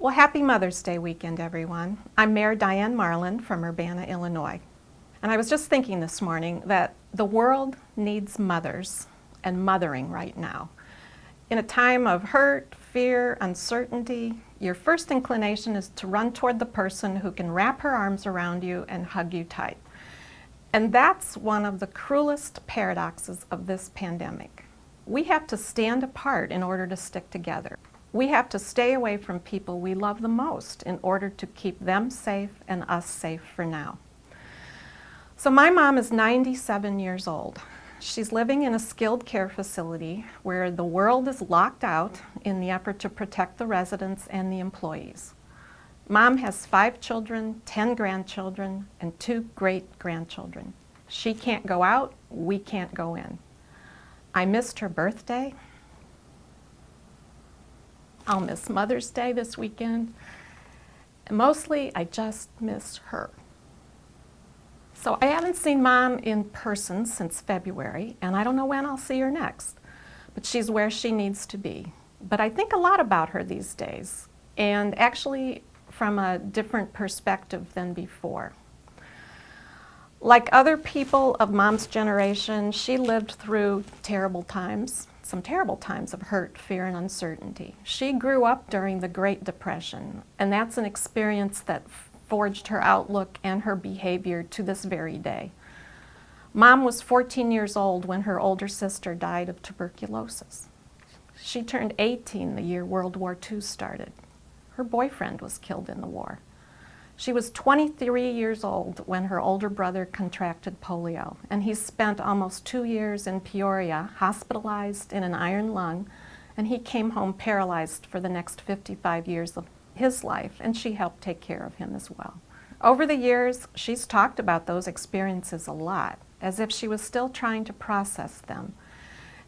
Well, happy Mother's Day weekend, everyone. I'm Mayor Diane Marlin from Urbana, Illinois. And I was just thinking this morning that the world needs mothers and mothering right now. In a time of hurt, fear, uncertainty, your first inclination is to run toward the person who can wrap her arms around you and hug you tight. And that's one of the cruelest paradoxes of this pandemic. We have to stand apart in order to stick together. We have to stay away from people we love the most in order to keep them safe and us safe for now. So my mom is 97 years old. She's living in a skilled care facility where the world is locked out in the effort to protect the residents and the employees. Mom has 5 children, 10 grandchildren, and 2 great-grandchildren. She can't go out, we can't go in. I missed her birthday. I'll miss Mother's Day this weekend. And mostly, I just miss her. So I haven't seen Mom in person since February, and I don't know when I'll see her next. But she's where she needs to be. But I think a lot about her these days, and actually from a different perspective than before. Like other people of Mom's generation, she lived through terrible times. Some terrible times of hurt, fear, and uncertainty. She grew up during the Great Depression, and that's an experience that forged her outlook and her behavior to this very day. Mom was 14 years old when her older sister died of tuberculosis. She turned 18 the year World War II started. Her boyfriend was killed in the war. She was 23 years old when her older brother contracted polio, and he spent almost 2 years in Peoria, hospitalized in an iron lung, and he came home paralyzed for the next 55 years of his life, and she helped take care of him as well. Over the years, she's talked about those experiences a lot, as if she was still trying to process them.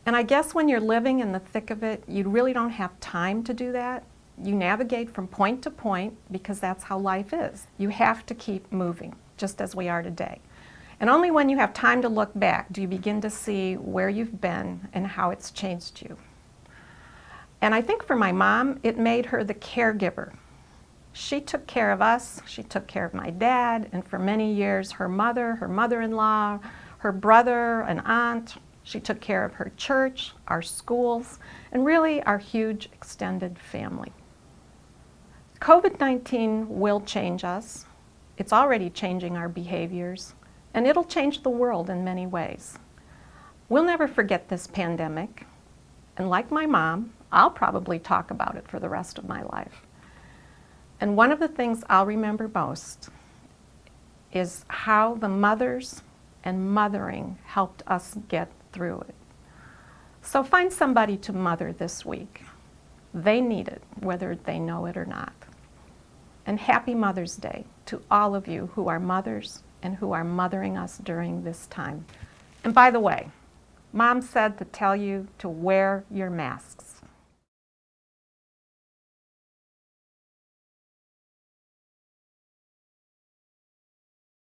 And I guess when you're living in the thick of it, you really don't have time to do that. You navigate from point to point because that's how life is. You have to keep moving, just as we are today. And only when you have time to look back do you begin to see where you've been and how it's changed you. And I think for my mom, it made her the caregiver. She took care of us, she took care of my dad, and for many years her mother, her mother-in-law, her brother, an aunt. She took care of her church, our schools, and really our huge extended family. COVID-19 will change us. It's already changing our behaviors, and it'll change the world in many ways. We'll never forget this pandemic, and like my mom, I'll probably talk about it for the rest of my life. And one of the things I'll remember most is how the mothers and mothering helped us get through it. So find somebody to mother this week. They need it, whether they know it or not. And happy Mother's Day to all of you who are mothers and who are mothering us during this time. And by the way, Mom said to tell you to wear your masks.